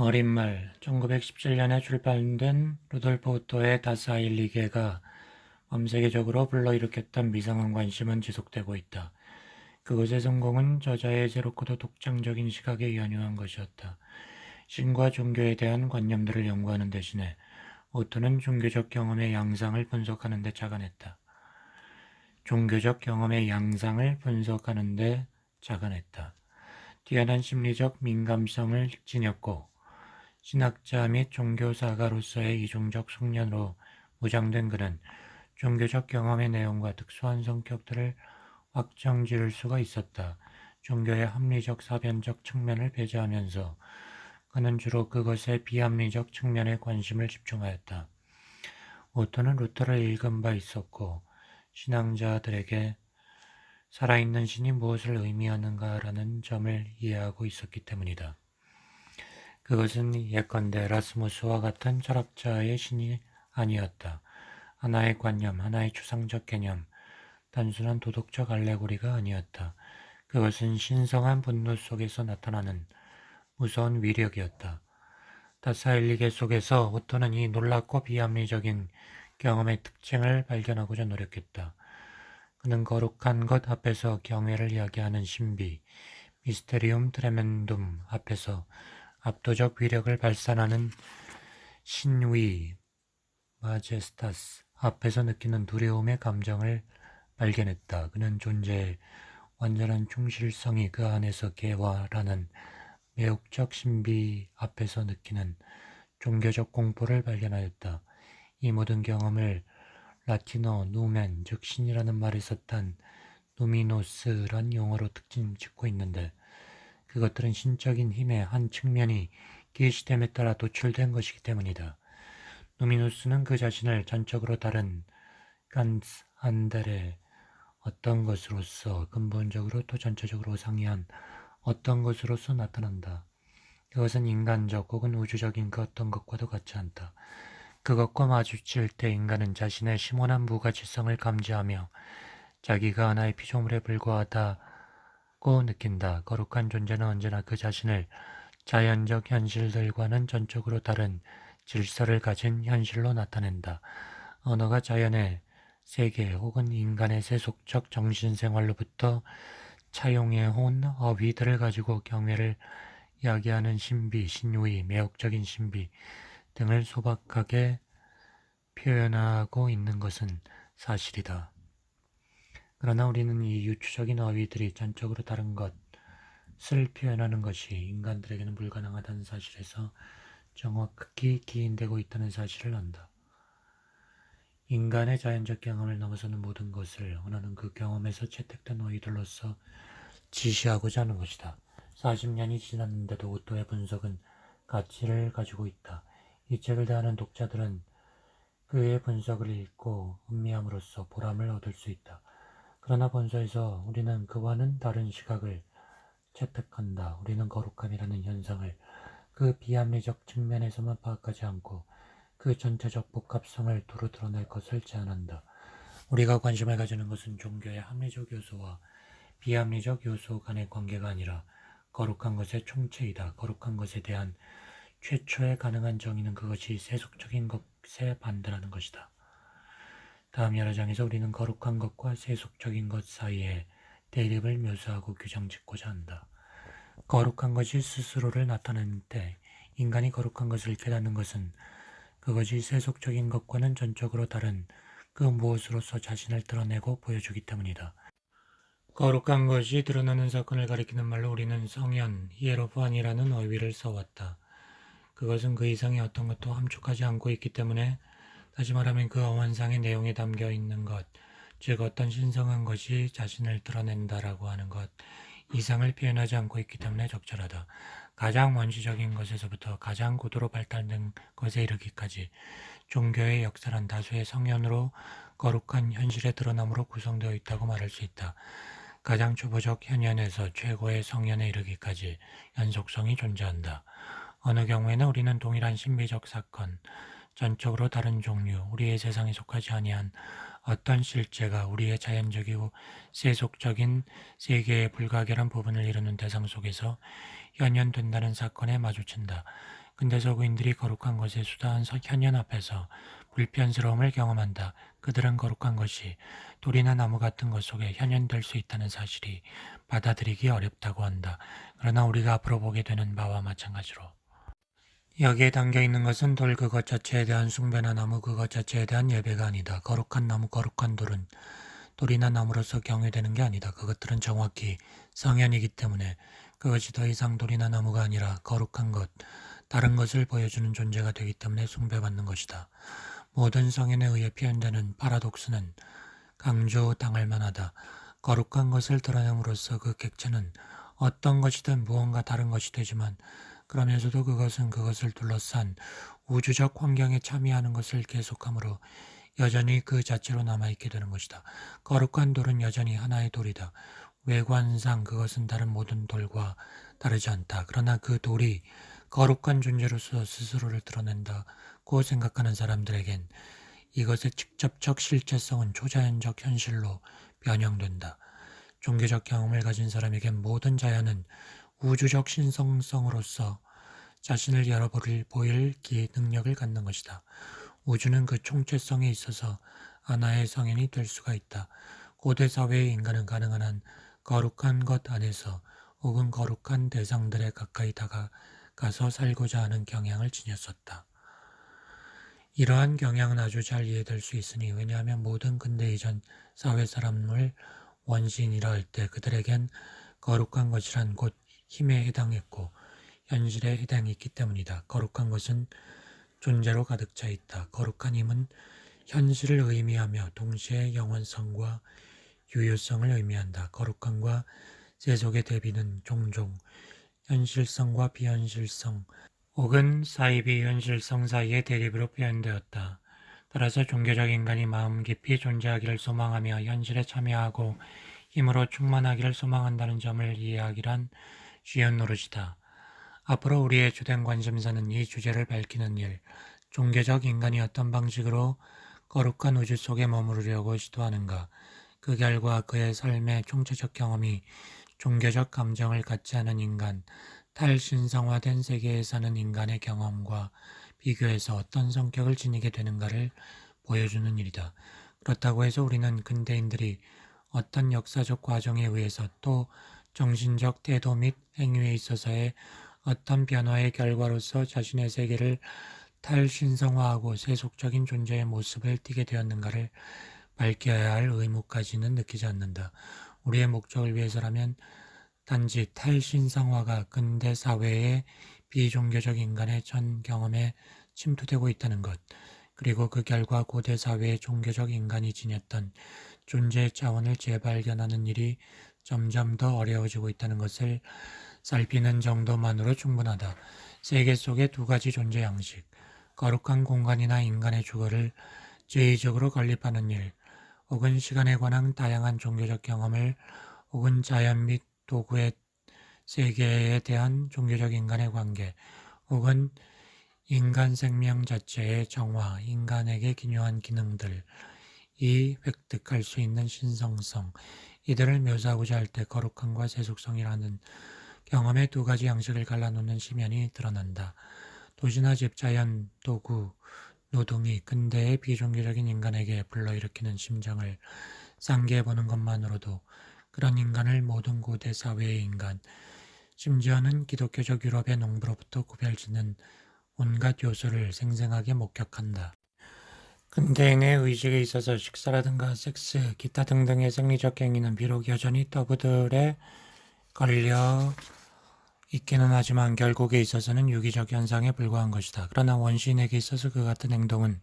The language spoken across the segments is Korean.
어린 말 1917년에 출판된 루돌프 오토의 다스 하일리게가 범세계적으로 불러일으켰던 미성한 관심은 지속되고 있다. 그것의 성공은 저자의 새롭고도 독창적인 시각에 연유한 것이었다. 신과 종교에 대한 관념들을 연구하는 대신에 오토는 종교적 경험의 양상을 분석하는 데 착안했다. 종교적 경험의 양상을 분석하는 데 착안했다. 뛰어난 심리적 민감성을 지녔고 신학자 및 종교사가로서의 이중적 숙련으로 무장된 그는 종교적 경험의 내용과 특수한 성격들을 확정 지을 수가 있었다. 종교의 합리적 사변적 측면을 배제하면서 그는 주로 그것의 비합리적 측면에 관심을 집중하였다. 오토는 루터를 읽은 바 있었고 신앙자들에게 살아있는 신이 무엇을 의미하는가라는 점을 이해하고 있었기 때문이다. 그것은 예컨대 에라스무스와 같은 철학자의 신이 아니었다. 하나의 관념, 하나의 추상적 개념, 단순한 도덕적 알레고리가 아니었다. 그것은 신성한 분노 속에서 나타나는 무서운 위력이었다. 다사일리게 속에서 오토는 이 놀랍고 비합리적인 경험의 특징을 발견하고자 노력했다. 그는 거룩한 것 앞에서 경외를 이야기하는 신비, 미스테리움 트레멘둠 앞에서 압도적 위력을 발산하는 신위, 마제스타스 앞에서 느끼는 두려움의 감정을 발견했다. 그는 존재의 완전한 충실성이 그 안에서 개화라는 매혹적 신비 앞에서 느끼는 종교적 공포를 발견하였다. 이 모든 경험을 라틴어 누멘, 즉 신이라는 말에서 딴 누미노스란 용어로 특징 짓고 있는데 그것들은 신적인 힘의 한 측면이 계시됨에 따라 도출된 것이기 때문이다. 누미누스는 그 자신을 전적으로 다른 간스 안델의 어떤 것으로서 근본적으로 또 전체적으로 상이한 어떤 것으로서 나타난다. 그것은 인간적 혹은 우주적인 그 어떤 것과도 같지 않다. 그것과 마주칠 때 인간은 자신의 심오한 무가치성을 감지하며 자기가 하나의 피조물에 불과하다고 느낀다. 거룩한 존재는 언제나 그 자신을 자연적 현실들과는 전적으로 다른 질서를 가진 현실로 나타낸다. 언어가 자연의 세계 혹은 인간의 세속적 정신생활로부터 차용해온 어휘들을 가지고 경외를 야기하는 신비, 신유의, 매혹적인 신비 등을 소박하게 표현하고 있는 것은 사실이다. 그러나 우리는 이 유추적인 어휘들이 전적으로 다른 것을 표현하는 것이 인간들에게는 불가능하다는 사실에서 정확히 기인되고 있다는 사실을 안다. 인간의 자연적 경험을 넘어서는 모든 것을 언어는 그 경험에서 채택된 어휘들로서 지시하고자 하는 것이다. 40년이 지났는데도 오토의 분석은 가치를 가지고 있다. 이 책을 대하는 독자들은 그의 분석을 읽고 음미함으로써 보람을 얻을 수 있다. 그러나 본서에서 우리는 그와는 다른 시각을 채택한다. 우리는 거룩함이라는 현상을 그 비합리적 측면에서만 파악하지 않고 그 전체적 복합성을 두루 드러낼 것을 제안한다. 우리가 관심을 가지는 것은 종교의 합리적 요소와 비합리적 요소 간의 관계가 아니라 거룩한 것의 총체이다. 거룩한 것에 대한 최초의 가능한 정의는 그것이 세속적인 것에 반대라는 것이다. 다음 여러 장에서 우리는 거룩한 것과 세속적인 것 사이의 대립을 묘사하고 규정짓고자 한다. 거룩한 것이 스스로를 나타내는 때 인간이 거룩한 것을 깨닫는 것은 그것이 세속적인 것과는 전적으로 다른 그 무엇으로서 자신을 드러내고 보여주기 때문이다. 거룩한 것이 드러나는 사건을 가리키는 말로 우리는 성현, 히에로판이라는 어휘를 써왔다. 그것은 그 이상의 어떤 것도 함축하지 않고 있기 때문에 다시 말하면 그 어원상의 내용에 담겨 있는 것, 즉 어떤 신성한 것이 자신을 드러낸다라고 하는 것 이상을 표현하지 않고 있기 때문에 적절하다. 가장 원시적인 것에서부터 가장 고도로 발달된 것에 이르기까지 종교의 역사란 다수의 성현으로 거룩한 현실의 드러남으로 구성되어 있다고 말할 수 있다. 가장 초보적 현현에서 최고의 성현에 이르기까지 연속성이 존재한다. 어느 경우에는 우리는 동일한 신비적 사건, 전적으로 다른 종류, 우리의 세상에 속하지 아니한 어떤 실제가 우리의 자연적이고 세속적인 세계의 불가결한 부분을 이루는 대상 속에서 현현된다는 사건에 마주친다. 근대 서구인들이 거룩한 것에 수다한 현현 앞에서 불편스러움을 경험한다. 그들은 거룩한 것이 돌이나 나무 같은 것 속에 현현될 수 있다는 사실이 받아들이기 어렵다고 한다. 그러나 우리가 앞으로 보게 되는 바와 마찬가지로 여기에 담겨 있는 것은 돌 그것 자체에 대한 숭배나 나무 그것 자체에 대한 예배가 아니다. 거룩한 나무, 거룩한 돌은 돌이나 나무로서 경외되는 게 아니다. 그것들은 정확히 성현이기 때문에 그것이 더 이상 돌이나 나무가 아니라 거룩한 것, 다른 것을 보여주는 존재가 되기 때문에 숭배받는 것이다. 모든 성현에 의해 표현되는 파라독스는 강조당할 만하다. 거룩한 것을 드러냄으로써 그 객체는 어떤 것이든 무언가 다른 것이 되지만 그러면서도 그것은 그것을 둘러싼 우주적 환경에 참여하는 것을 계속하므로 여전히 그 자체로 남아있게 되는 것이다. 거룩한 돌은 여전히 하나의 돌이다. 외관상 그것은 다른 모든 돌과 다르지 않다. 그러나 그 돌이 거룩한 존재로서 스스로를 드러낸다고 생각하는 사람들에겐 이것의 직접적 실체성은 초자연적 현실로 변형된다. 종교적 경험을 가진 사람에겐 모든 자연은 우주적 신성성으로서 자신을 보일 능력을 갖는 것이다. 우주는 그 총체성에 있어서 하나의 성현이 될 수가 있다. 고대 사회의 인간은 가능한 한 거룩한 것 안에서 혹은 거룩한 대상들에 가까이 다가가서 살고자 하는 경향을 지녔었다. 이러한 경향은 아주 잘 이해될 수 있으니 왜냐하면 모든 근대 이전 사회 사람을 원시인이라 할 때 그들에겐 거룩한 것이란 곧 힘에 해당했고 현실에 해당했기 때문이다. 거룩한 것은 존재로 가득 차 있다. 거룩한 힘은 현실을 의미하며 동시에 영원성과 유효성을 의미한다. 거룩함과 세속의 대비는 종종 현실성과 비현실성 혹은 사이비현실성 사이의 대립으로 표현되었다. 따라서 종교적 인간이 마음 깊이 존재하기를 소망하며 현실에 참여하고 힘으로 충만하기를 소망한다는 점을 이해하기란 쉬운 노릇이다. 앞으로 우리의 주된 관심사는 이 주제를 밝히는 일, 종교적 인간이 어떤 방식으로 거룩한 우주 속에 머무르려고 시도하는가, 그 결과 그의 삶의 총체적 경험이 종교적 감정을 갖지 않은 인간, 탈신성화된 세계에 사는 인간의 경험과 비교해서 어떤 성격을 지니게 되는가를 보여주는 일이다. 그렇다고 해서 우리는 근대인들이 어떤 역사적 과정에 의해서 또 정신적 태도 및 행위에 있어서의 어떤 변화의 결과로서 자신의 세계를 탈신성화하고 세속적인 존재의 모습을 띠게 되었는가를 밝혀야 할 의무까지는 느끼지 않는다. 우리의 목적을 위해서라면 단지 탈신성화가 근대 사회의 비종교적 인간의 전 경험에 침투되고 있다는 것, 그리고 그 결과 고대 사회의 종교적 인간이 지녔던 존재의 차원을 재발견하는 일이 점점 더 어려워지고 있다는 것을 살피는 정도만으로 충분하다. 세계 속의 두 가지 존재 양식, 거룩한 공간이나 인간의 주거를 죄의적으로 건립하는 일, 혹은 시간에 관한 다양한 종교적 경험을 혹은 자연 및 도구의 세계에 대한 종교적 인간의 관계, 혹은 인간 생명 자체의 정화, 인간에게 기묘한 기능들, 이 획득할 수 있는 신성성, 이들을 묘사하고자 할 때 거룩함과 세속성이라는 경험의 두 가지 양식을 갈라놓는 심연이 드러난다. 도시나 집, 자연, 도구, 노동이 근대의 비종교적인 인간에게 불러일으키는 심정을 상기해보는 것만으로도 그런 인간을 모든 고대 사회의 인간, 심지어는 기독교적 유럽의 농부로부터 구별짓는 온갖 요소를 생생하게 목격한다. 근대인의 의식에 있어서 식사라든가 섹스, 기타 등등의 생리적 행위는 비록 여전히 터부들에 걸려 있기는 하지만 결국에 있어서는 유기적 현상에 불과한 것이다. 그러나 원시인에게 있어서 그 같은 행동은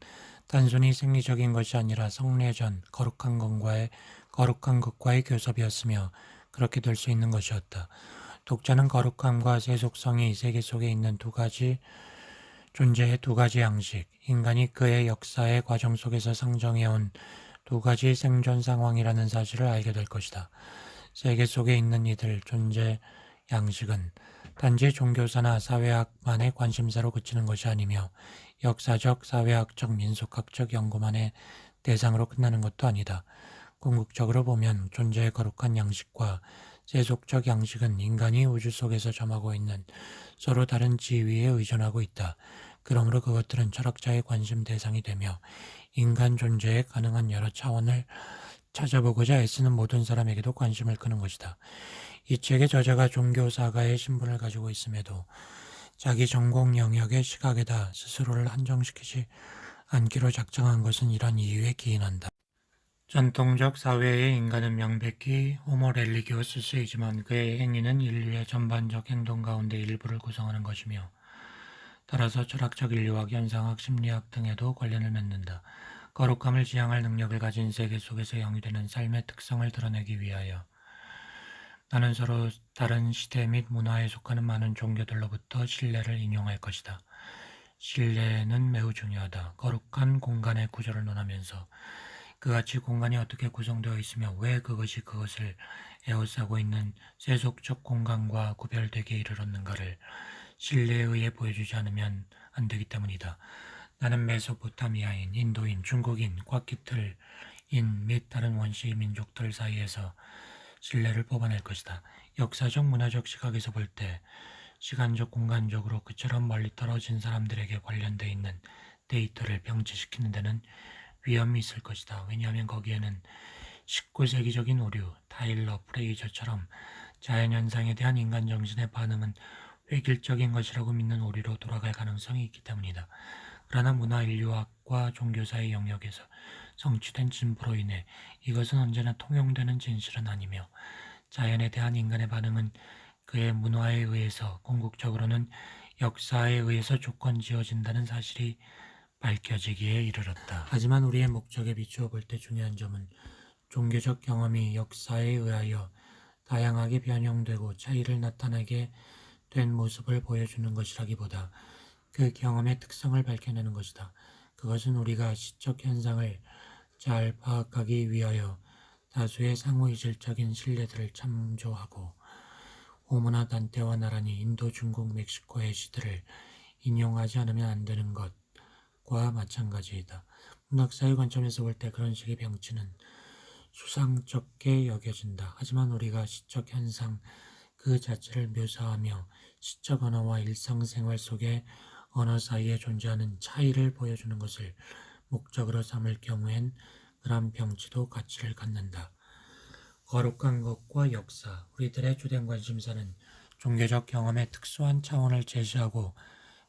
단순히 생리적인 것이 아니라 성례전, 거룩한 것과의 교섭이었으며 그렇게 될 수 있는 것이었다. 독자는 거룩함과 세속성이 세계 속에 있는 두 가지 존재의 두 가지 양식, 인간이 그의 역사의 과정 속에서 상정해온 두 가지 생존 상황이라는 사실을 알게 될 것이다. 세계 속에 있는 이들 존재 양식은 단지 종교사나 사회학만의 관심사로 그치는 것이 아니며 역사적, 사회학적, 민속학적 연구만의 대상으로 끝나는 것도 아니다. 궁극적으로 보면 존재의 거룩한 양식과 세속적 양식은 인간이 우주 속에서 점하고 있는 서로 다른 지위에 의존하고 있다. 그러므로 그것들은 철학자의 관심 대상이 되며 인간 존재에 가능한 여러 차원을 찾아보고자 애쓰는 모든 사람에게도 관심을 끄는 것이다. 이 책의 저자가 종교사가의 신분을 가지고 있음에도 자기 전공 영역의 시각에다 스스로를 한정시키지 않기로 작정한 것은 이런 이유에 기인한다. 전통적 사회의 인간은 명백히 호모 렐리기오스이지만 그의 행위는 인류의 전반적 행동 가운데 일부를 구성하는 것이며 따라서 철학적 인류학, 현상학, 심리학 등에도 관련을 맺는다. 거룩함을 지향할 능력을 가진 세계 속에서 영위되는 삶의 특성을 드러내기 위하여 나는 서로 다른 시대 및 문화에 속하는 많은 종교들로부터 신뢰를 인용할 것이다. 신뢰는 매우 중요하다. 거룩한 공간의 구조를 논하면서 그같이 공간이 어떻게 구성되어 있으며 왜 그것이 그것을 에워싸고 있는 세속적 공간과 구별되게 이르렀는가를 신뢰에 의해 보여주지 않으면 안 되기 때문이다. 나는 메소포타미아인, 인도인, 중국인, 꽉키틀인 및 다른 원시 민족들 사이에서 신뢰를 뽑아낼 것이다. 역사적 문화적 시각에서 볼 때 시간적 공간적으로 그처럼 멀리 떨어진 사람들에게 관련돼 있는 데이터를 병치시키는 데는 위험이 있을 것이다. 왜냐하면 거기에는 19세기적인 오류, 타일러, 프레이저처럼 자연현상에 대한 인간 정신의 반응은 획일적인 것이라고 믿는 오류로 돌아갈 가능성이 있기 때문이다. 그러나 문화 인류학과 종교사의 영역에서 성취된 진보로 인해 이것은 언제나 통용되는 진실은 아니며 자연에 대한 인간의 반응은 그의 문화에 의해서 궁극적으로는 역사에 의해서 조건 지어진다는 사실이 밝혀지기에 이르렀다. 하지만 우리의 목적에 비추어 볼 때 중요한 점은 종교적 경험이 역사에 의하여 다양하게 변형되고 차이를 나타내게 된 모습을 보여주는 것이라기보다 그 경험의 특성을 밝혀내는 것이다. 그것은 우리가 시적 현상을 잘 파악하기 위하여 다수의 상호이질적인 신뢰들을 참조하고 오모나 단테와 나란히 인도, 중국, 멕시코의 시들을 인용하지 않으면 안 되는 것과 마찬가지이다. 문학사의 관점에서 볼 때 그런 식의 병치는 수상쩍게 여겨진다. 하지만 우리가 시적 현상 그 자체를 묘사하며 시적 언어와 일상생활 속의 언어 사이에 존재하는 차이를 보여주는 것을 목적으로 삼을 경우엔 그런 병치도 가치를 갖는다. 거룩한 것과 역사, 우리들의 주된 관심사는 종교적 경험의 특수한 차원을 제시하고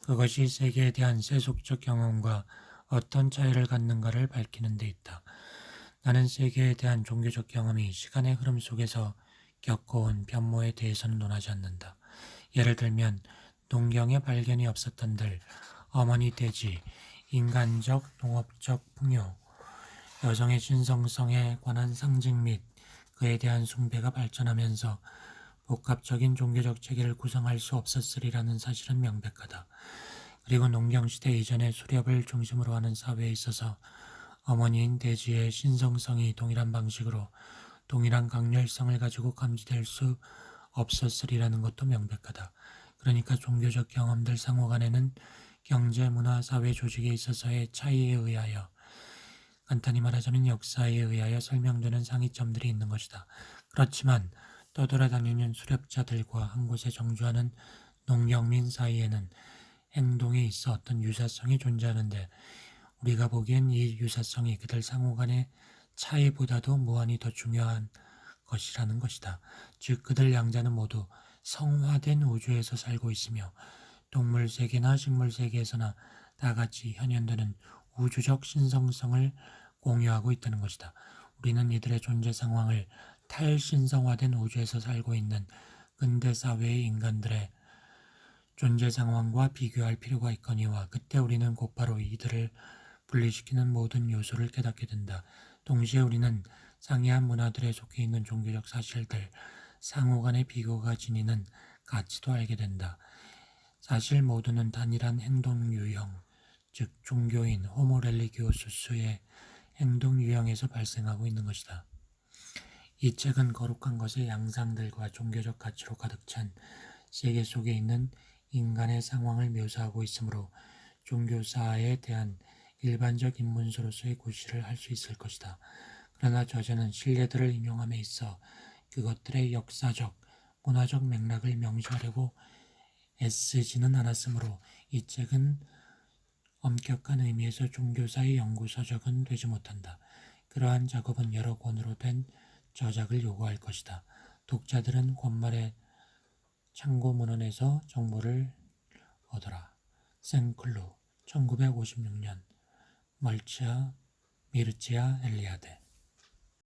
그것이 세계에 대한 세속적 경험과 어떤 차이를 갖는가를 밝히는 데 있다. 나는 세계에 대한 종교적 경험이 시간의 흐름 속에서 겪어온 변모에 대해서는 논하지 않는다. 예를 들면 농경의 발견이 없었던들, 어머니 돼지, 인간적 농업적 풍요, 여성의 신성성에 관한 상징 및 그에 대한 숭배가 발전하면서 복합적인 종교적 체계를 구성할 수 없었으리라는 사실은 명백하다. 그리고 농경시대 이전의 수렵을 중심으로 하는 사회에 있어서 어머니인 돼지의 신성성이 동일한 방식으로 동일한 강렬성을 가지고 감지될 수 없었으리라는 것도 명백하다. 그러니까 종교적 경험들 상호 간에는 경제, 문화, 사회 조직에 있어서의 차이에 의하여 간단히 말하자면 역사에 의하여 설명되는 상이점들이 있는 것이다. 그렇지만 떠돌아다니는 수렵자들과 한 곳에 정주하는 농경민 사이에는 행동에 있어 어떤 유사성이 존재하는데 우리가 보기엔 이 유사성이 그들 상호 간의 차이보다도 무한히 더 중요한 것이라는 것이다. 즉 그들 양자는 모두 성화된 우주에서 살고 있으며 동물 세계나 식물 세계에서나 다같이 현현되는 우주적 신성성을 공유하고 있다는 것이다. 우리는 이들의 존재 상황을 탈신성화된 우주에서 살고 있는 근대 사회의 인간들의 존재 상황과 비교할 필요가 있거니와 그때 우리는 곧바로 이들을 분리시키는 모든 요소를 깨닫게 된다. 동시에 우리는 상이한 문화들에 속해 있는 종교적 사실들, 상호 간의 비교가 지니는 가치도 알게 된다. 사실 모두는 단일한 행동 유형, 즉 종교인 호모 렐리기오수스의 행동 유형에서 발생하고 있는 것이다. 이 책은 거룩한 것의 양상들과 종교적 가치로 가득 찬 세계 속에 있는 인간의 상황을 묘사하고 있으므로 종교사에 대한 일반적 입문서로서의 구실을 할 수 있을 것이다. 그러나 저자는 신뢰들을 인용함에 있어 그것들의 역사적, 문화적 맥락을 명시하려고 애쓰지는 않았으므로 이 책은 엄격한 의미에서 종교사의 연구서적은 되지 못한다. 그러한 작업은 여러 권으로 된 저작을 요구할 것이다. 독자들은 권말의 참고 문헌에서 정보를 얻어라. 생클루 1956년 미르치아 엘리아데